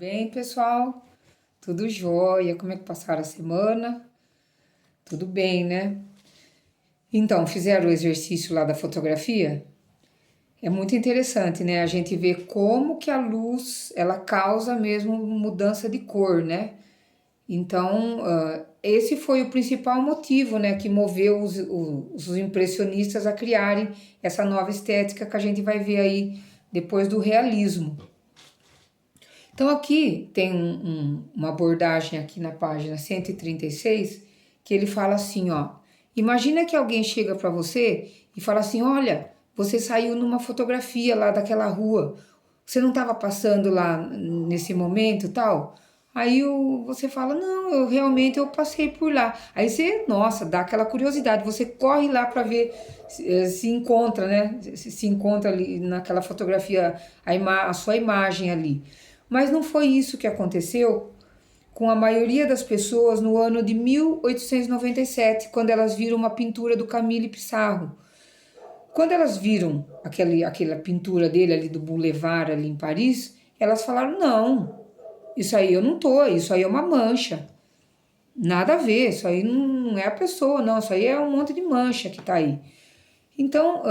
Bem, pessoal? Tudo jóia? Como é que passaram a semana? Tudo bem, né? Então, fizeram o exercício lá da fotografia? É muito interessante, né? A gente vê como que a luz, ela causa mesmo mudança de cor, né? Então, esse foi o principal motivo, né, que moveu os impressionistas a criarem essa nova estética que a gente vai ver aí depois do realismo. Então aqui tem uma abordagem aqui na página 136 que ele fala assim, ó, imagina que alguém chega para você e fala assim, olha, você saiu numa fotografia lá daquela rua, você não estava passando lá nesse momento tal? Aí você fala, não, eu realmente eu passei por lá. Aí você, nossa, dá aquela curiosidade, você corre lá para ver se encontra, né? Se encontra ali naquela fotografia a sua imagem ali. Mas não foi isso que aconteceu com a maioria das pessoas no ano de 1897, quando elas viram uma pintura do Camille Pissarro. Quando elas viram aquela pintura dele ali do Boulevard ali em Paris, elas falaram, não, isso aí eu não tô, isso aí é uma mancha. Nada a ver, isso aí não é a pessoa, não, isso aí é um monte de mancha que tá aí. Então,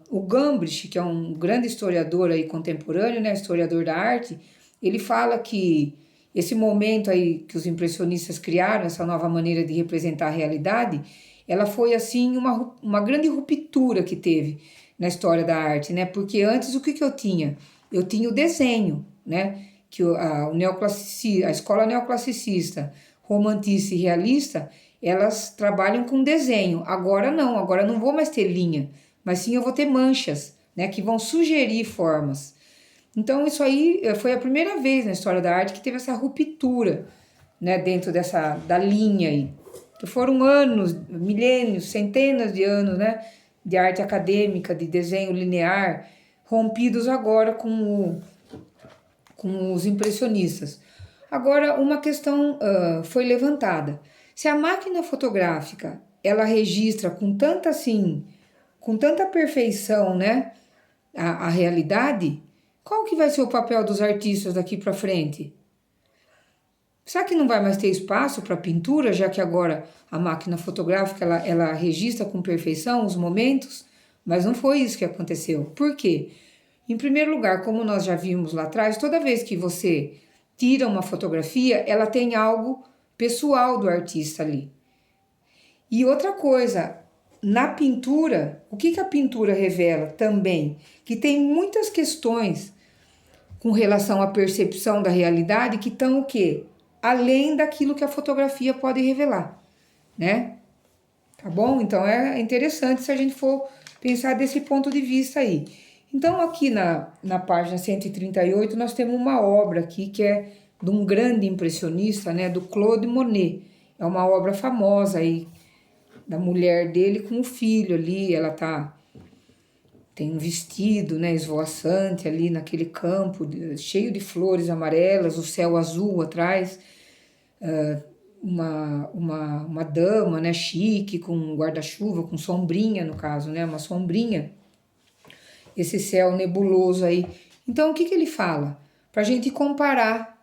o Gombrich, que é um grande historiador aí contemporâneo, né, historiador da arte, ele fala que esse momento aí que os impressionistas criaram, essa nova maneira de representar a realidade, ela foi assim uma grande ruptura que teve na história da arte, né? Porque antes o que eu tinha? Eu tinha o desenho, né? Que a escola neoclassicista, romantista e realista, elas trabalham com desenho. Agora não vou mais ter linha, mas sim eu vou ter manchas, né, que vão sugerir formas. Então isso aí foi a primeira vez na história da arte que teve essa ruptura, né, dentro da linha aí. Que foram anos, milênios, centenas de anos, né, de arte acadêmica, de desenho linear, rompidos agora com os impressionistas. Agora, uma questão foi levantada. Se a máquina fotográfica ela registra com tanta perfeição, né, a realidade, qual que vai ser o papel dos artistas daqui para frente? Será que não vai mais ter espaço para pintura, já que agora a máquina fotográfica ela registra com perfeição os momentos? Mas não foi isso que aconteceu. Por quê? Em primeiro lugar, como nós já vimos lá atrás, toda vez que você tira uma fotografia, ela tem algo pessoal do artista ali. E outra coisa, na pintura, o que a pintura revela também? Que tem muitas questões com relação à percepção da realidade que estão o quê? Além daquilo que a fotografia pode revelar, né? Tá bom? Então é interessante se a gente for pensar desse ponto de vista aí. Então aqui na página 138 nós temos uma obra aqui que é de um grande impressionista, né? Do Claude Monet. É uma obra famosa aí, da mulher dele com o filho ali, tem um vestido, né, esvoaçante ali naquele campo, cheio de flores amarelas, o céu azul atrás, uma dama, né, chique, com um guarda-chuva, com sombrinha no caso, né, uma sombrinha, esse céu nebuloso aí. Então, o que ele fala? Para a gente comparar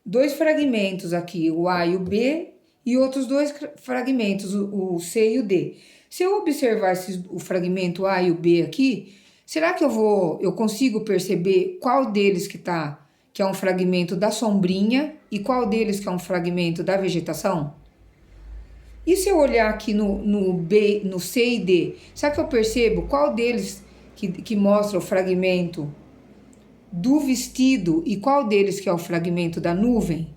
dois fragmentos aqui, o A e o B, e outros dois fragmentos, o C e o D. Se eu observar o fragmento A e o B aqui, será que eu consigo perceber qual deles que é um fragmento da sombrinha e qual deles que é um fragmento da vegetação? E se eu olhar aqui no B, no C e D, será que eu percebo qual deles que mostra o fragmento do vestido e qual deles que é o fragmento da nuvem?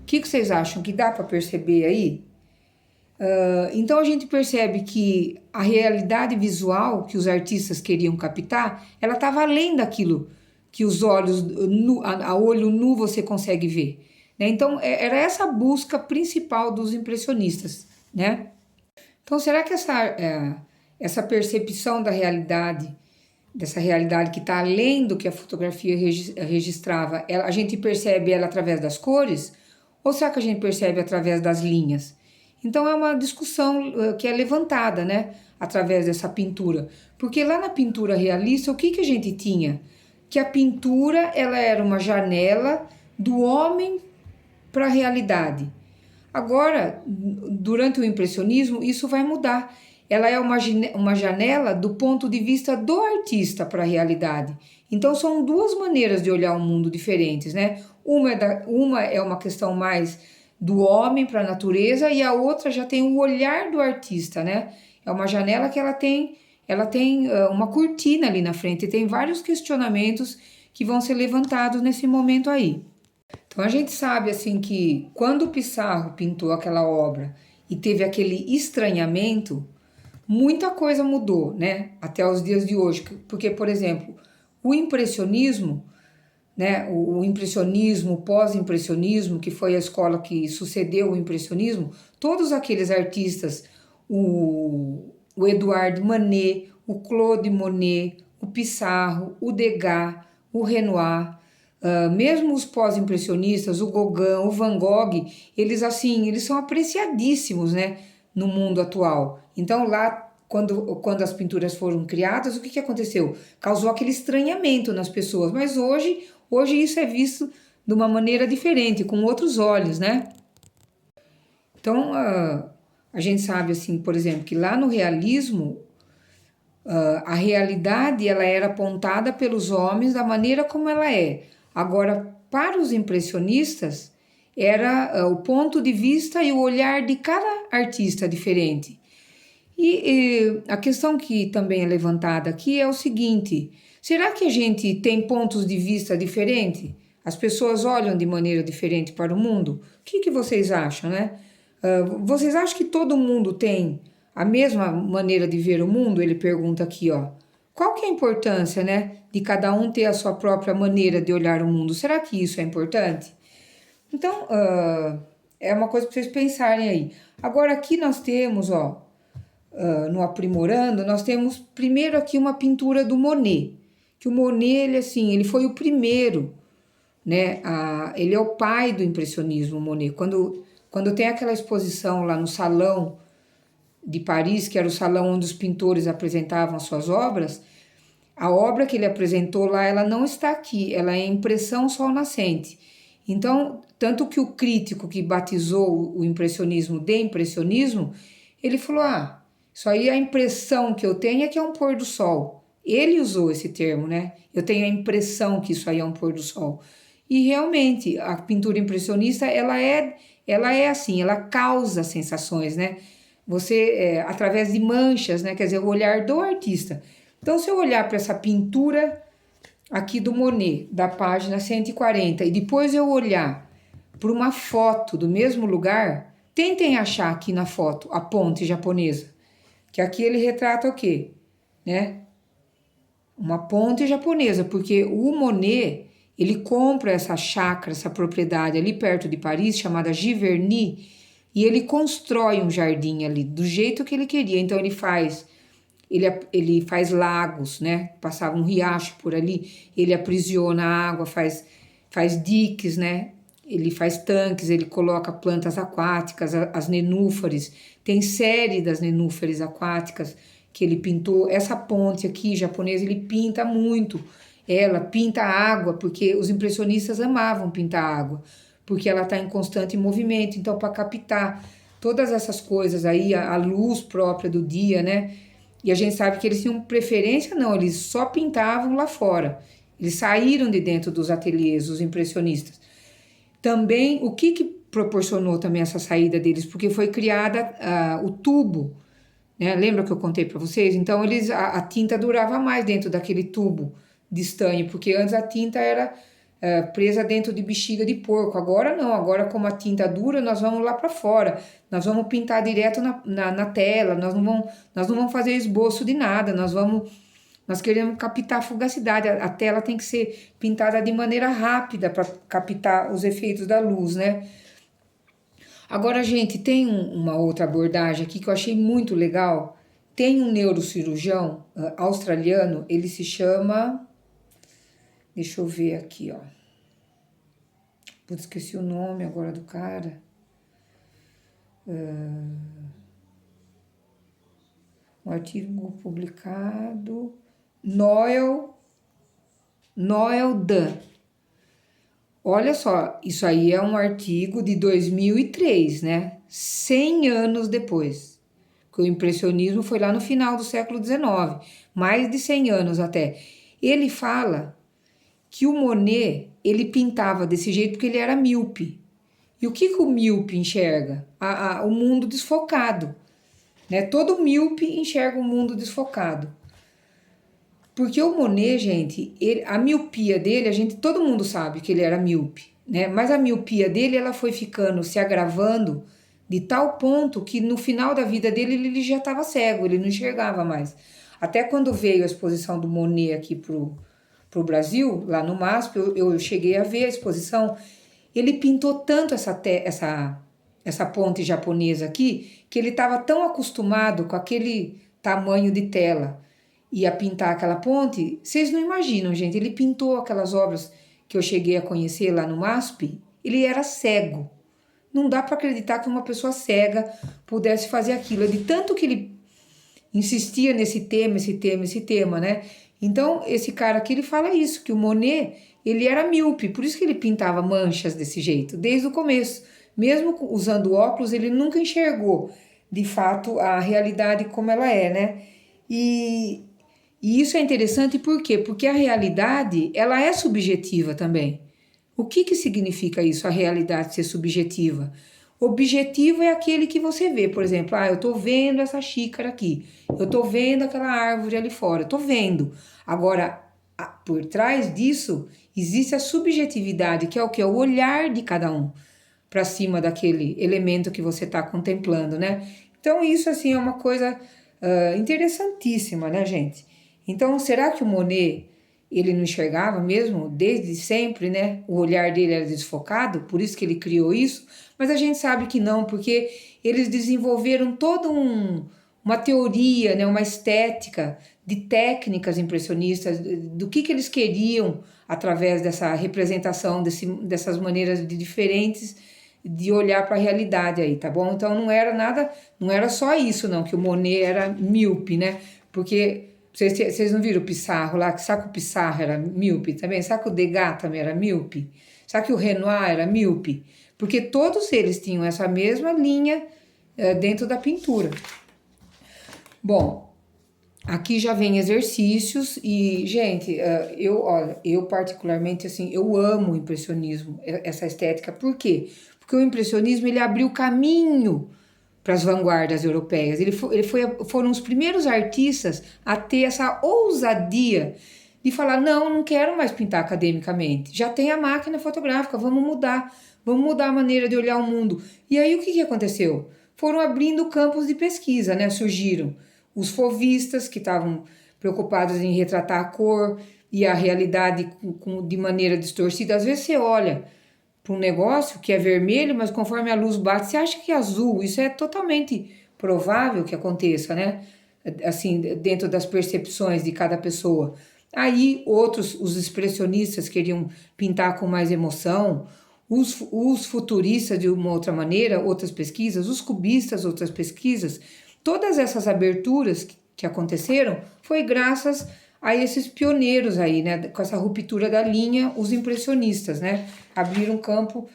O que vocês acham que dá para perceber aí? Então a gente percebe que a realidade visual que os artistas queriam captar, ela estava além daquilo que os olhos, a olho nu você consegue ver, né? Então era essa a busca principal dos impressionistas, né? Então será que essa percepção da realidade, dessa realidade que está além do que a fotografia registrava, a gente percebe ela através das cores? Ou será que a gente percebe através das linhas? Então é uma discussão que é levantada, né, através dessa pintura. Porque lá na pintura realista, o que a gente tinha? que a pintura ela era uma janela do homem para a realidade. Agora, durante o impressionismo, isso vai mudar. Ela é uma janela do ponto de vista do artista para a realidade. Então, são duas maneiras de olhar o mundo diferentes, né? Uma é uma questão mais do homem para a natureza e a outra já tem o olhar do artista, né? É uma janela que ela tem uma cortina ali na frente e tem vários questionamentos que vão ser levantados nesse momento aí. Então a gente sabe assim que quando o Pissarro pintou aquela obra e teve aquele estranhamento, muita coisa mudou, né? Até os dias de hoje, porque por exemplo, o impressionismo, né? O impressionismo, o pós-impressionismo, que foi a escola que sucedeu o impressionismo, todos aqueles artistas, o Edouard Manet, o Claude Monet, o Pissarro, o Degas, o Renoir, mesmo os pós-impressionistas, o Gauguin, o Van Gogh, eles assim, eles são apreciadíssimos, né, no mundo atual. Então lá, quando as pinturas foram criadas, o que aconteceu? Causou aquele estranhamento nas pessoas, mas hoje isso é visto de uma maneira diferente, com outros olhos, né? Então, a gente sabe, assim, por exemplo, que lá no realismo, a realidade ela era apontada pelos homens da maneira como ela é. Agora, para os impressionistas, era o ponto de vista e o olhar de cada artista diferente. E a questão que também é levantada aqui é o seguinte: será que a gente tem pontos de vista diferentes? As pessoas olham de maneira diferente para o mundo? O que vocês acham, né? Vocês acham que todo mundo tem a mesma maneira de ver o mundo? Ele pergunta aqui, ó. Qual que é a importância, né, de cada um ter a sua própria maneira de olhar o mundo? Será que isso é importante? Então, é uma coisa para vocês pensarem aí. Agora, aqui nós temos, ó, no Aprimorando, nós temos primeiro aqui uma pintura do Monet. Que o Monet, ele assim, ele foi o primeiro, né? Ele é o pai do impressionismo, o Monet. Quando tem aquela exposição lá no Salão de Paris, que era o salão onde os pintores apresentavam as suas obras, a obra que ele apresentou lá, ela não está aqui, ela é impressão sol nascente. Então, tanto que o crítico que batizou o impressionismo de impressionismo, ele falou, isso aí a impressão que eu tenho é que é um pôr do sol. Ele usou esse termo, né? Eu tenho a impressão que isso aí é um pôr do sol. E realmente, a pintura impressionista, ela é assim, ela causa sensações, né? Você, através de manchas, né? Quer dizer, o olhar do artista. Então, se eu olhar para essa pintura aqui do Monet, da página 140, e depois eu olhar para uma foto do mesmo lugar, tentem achar aqui na foto a ponte japonesa, que aqui ele retrata o quê? Né? Uma ponte japonesa, porque o Monet, ele compra essa chácara, essa propriedade ali perto de Paris, chamada Giverny, e ele constrói um jardim ali, do jeito que ele queria. Então ele faz lagos, né? Passava um riacho por ali, ele aprisiona a água, faz diques, né? Ele faz tanques, ele coloca plantas aquáticas, as nenúfares. Tem série das nenúfares aquáticas que ele pintou. Essa ponte aqui japonesa, ele pinta muito. Ela pinta água, porque os impressionistas amavam pintar água, porque ela está em constante movimento. Então, para captar todas essas coisas aí, a luz própria do dia, né? E a gente sabe que eles tinham preferência, não, eles só pintavam lá fora. Eles saíram de dentro dos ateliês, os impressionistas. Também, o que proporcionou também essa saída deles? Porque foi criada o tubo, né? Lembra que eu contei para vocês? Então, a tinta durava mais dentro daquele tubo de estanho, porque antes a tinta era presa dentro de bexiga de porco. Agora não, agora como a tinta dura, nós vamos lá para fora. Nós vamos pintar direto na tela, nós não vamos fazer esboço de nada, nós queremos captar a fugacidade. A tela tem que ser pintada de maneira rápida para captar os efeitos da luz, né? Agora, gente, tem uma outra abordagem aqui que eu achei muito legal. Tem um neurocirurgião australiano, ele se chama. Deixa eu ver aqui, ó. Putz, esqueci o nome agora do cara. Um artigo publicado. Noel Noel Dunn. Olha só, isso aí é um artigo de 2003, né? 100 anos depois. Que o impressionismo foi lá no final do século XIX, mais de 100 anos até. Ele fala que o Monet, ele pintava desse jeito porque ele era míope. E o que o míope enxerga? O mundo desfocado, né? Todo míope enxerga o mundo desfocado. Porque o Monet, gente, a miopia dele, todo mundo sabe que ele era míope, né? Mas a miopia dele, ela foi ficando, se agravando de tal ponto que no final da vida dele ele já estava cego, ele não enxergava mais. Até quando veio a exposição do Monet aqui pro Brasil, lá no MASP, eu cheguei a ver a exposição. Ele pintou tanto essa ponte japonesa aqui, que ele estava tão acostumado com aquele tamanho de tela e a pintar aquela ponte. Vocês não imaginam, gente, ele pintou aquelas obras que eu cheguei a conhecer lá no MASP, ele era cego. Não dá para acreditar que uma pessoa cega pudesse fazer aquilo. De tanto que ele insistia nesse tema, né? Então, esse cara aqui, ele fala isso, que o Monet, ele era míope, por isso que ele pintava manchas desse jeito, desde o começo. Mesmo usando óculos, ele nunca enxergou, de fato, a realidade como ela é, né? E, e isso é interessante por quê? Porque a realidade, ela é subjetiva também. O que significa isso, a realidade ser subjetiva? Objetivo é aquele que você vê, por exemplo, eu tô vendo essa xícara aqui, eu tô vendo aquela árvore ali fora, eu tô vendo. Agora, por trás disso, existe a subjetividade, que é o que? O olhar de cada um para cima daquele elemento que você está contemplando, né? Então, isso, assim, é uma coisa interessantíssima, né, gente? Então, será que o Monet, ele não enxergava mesmo desde sempre, né? O olhar dele era desfocado, por isso que ele criou isso, mas a gente sabe que não, porque eles desenvolveram toda uma teoria, né? Uma estética de técnicas impressionistas, do que eles queriam através dessa representação, dessas maneiras diferentes de olhar para a realidade aí, tá bom? Então não era nada, não era só isso não, que o Monet era míope, né? Porque vocês não viram o Pissarro lá? Sabe que o Pissarro era míope também? Sabe que o Degas também era míope? Sabe que o Renoir era míope? Porque todos eles tinham essa mesma linha dentro da pintura. Bom, aqui já vem exercícios e, gente, eu particularmente, assim, eu amo o impressionismo, essa estética. Por quê? Porque o impressionismo, ele abriu caminho para as vanguardas europeias. Foram os primeiros artistas a ter essa ousadia de falar, não quero mais pintar academicamente, já tem a máquina fotográfica, vamos mudar a maneira de olhar o mundo. E aí o que aconteceu? Foram abrindo campos de pesquisa, né? Surgiram os fauvistas, que estavam preocupados em retratar a cor e a realidade de maneira distorcida. Às vezes você olha para um negócio que é vermelho, mas conforme a luz bate, você acha que é azul. Isso é totalmente provável que aconteça, né? Assim, dentro das percepções de cada pessoa. Aí outros, os expressionistas, queriam pintar com mais emoção, os futuristas de uma outra maneira, outras pesquisas, os cubistas, outras pesquisas. Todas essas aberturas que aconteceram foi graças a esses pioneiros aí, né? Com essa ruptura da linha, os impressionistas, né? Abriram campo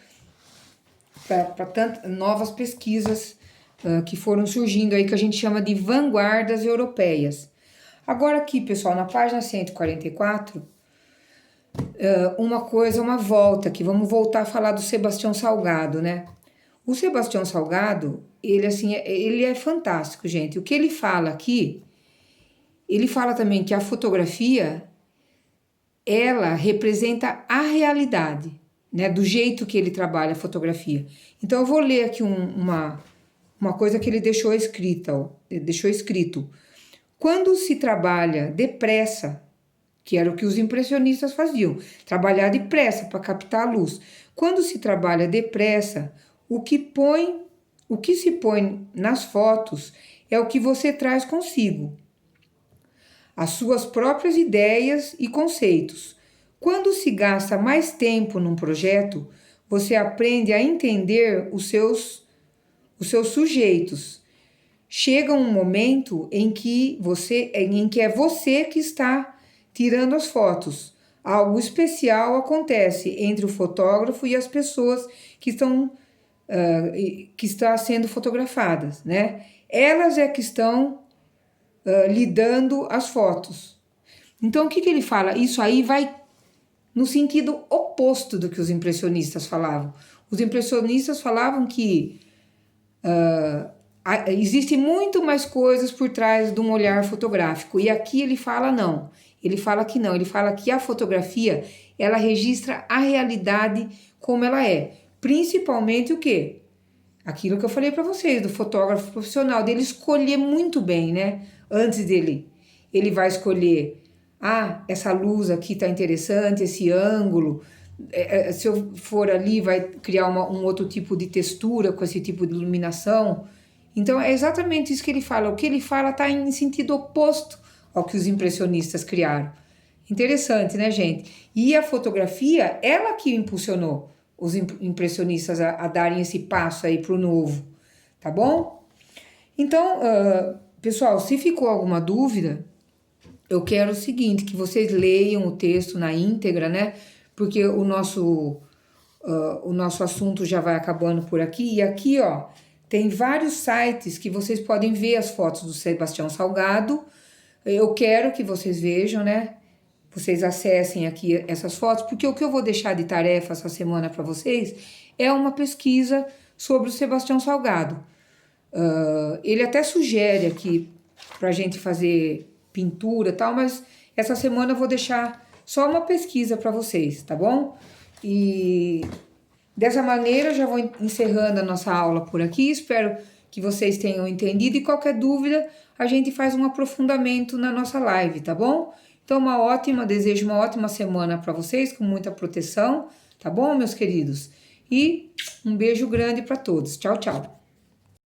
para novas pesquisas que foram surgindo aí, que a gente chama de vanguardas europeias. Agora aqui, pessoal, na página 144, uma volta, que vamos voltar a falar do Sebastião Salgado, né? O Sebastião Salgado, ele, assim, ele é fantástico, gente. O que ele fala aqui, ele fala também que a fotografia, ela representa a realidade, né? Do jeito que ele trabalha a fotografia. Então, eu vou ler aqui uma coisa que ele deixou escrito. Quando se trabalha depressa, que era o que os impressionistas faziam, trabalhar depressa para captar a luz. Quando se trabalha depressa, o que se põe nas fotos é o que você traz consigo, as suas próprias ideias e conceitos. Quando se gasta mais tempo num projeto, você aprende a entender os seus sujeitos. Chega um momento em que é você que está tirando as fotos. algo especial acontece entre o fotógrafo e as pessoas que está sendo fotografadas, né? Elas é que estão lhe dando as fotos. Então, o que ele fala? Isso aí vai no sentido oposto do que os impressionistas falavam. Os impressionistas falavam que existe muito mais coisas por trás de um olhar fotográfico. E aqui ele fala não. Ele fala que não. Ele fala que a fotografia, ela registra a realidade como ela é. Principalmente o quê? Aquilo que eu falei para vocês, do fotógrafo profissional, dele escolher muito bem, né? Antes dele, ele vai escolher, essa luz aqui tá interessante, esse ângulo, se eu for ali vai criar um outro tipo de textura com esse tipo de iluminação. Então é exatamente isso que ele fala. O que ele fala está em sentido oposto ao que os impressionistas criaram. Interessante, né, gente? E a fotografia, ela que impulsionou os impressionistas a darem esse passo aí para o novo, tá bom? Então, pessoal, se ficou alguma dúvida, eu quero o seguinte, que vocês leiam o texto na íntegra, né? Porque o nosso assunto já vai acabando por aqui. E aqui, ó, tem vários sites que vocês podem ver as fotos do Sebastião Salgado. Eu quero que vocês vejam, né? Vocês acessem aqui essas fotos, porque o que eu vou deixar de tarefa essa semana para vocês é uma pesquisa sobre o Sebastião Salgado. Ele até sugere aqui para a gente fazer pintura e tal, mas essa semana eu vou deixar só uma pesquisa para vocês, tá bom? E dessa maneira já vou encerrando a nossa aula por aqui, espero que vocês tenham entendido e qualquer dúvida a gente faz um aprofundamento na nossa live, tá bom? Então desejo uma ótima semana para vocês, com muita proteção, tá bom, meus queridos? E um beijo grande para todos. Tchau, tchau.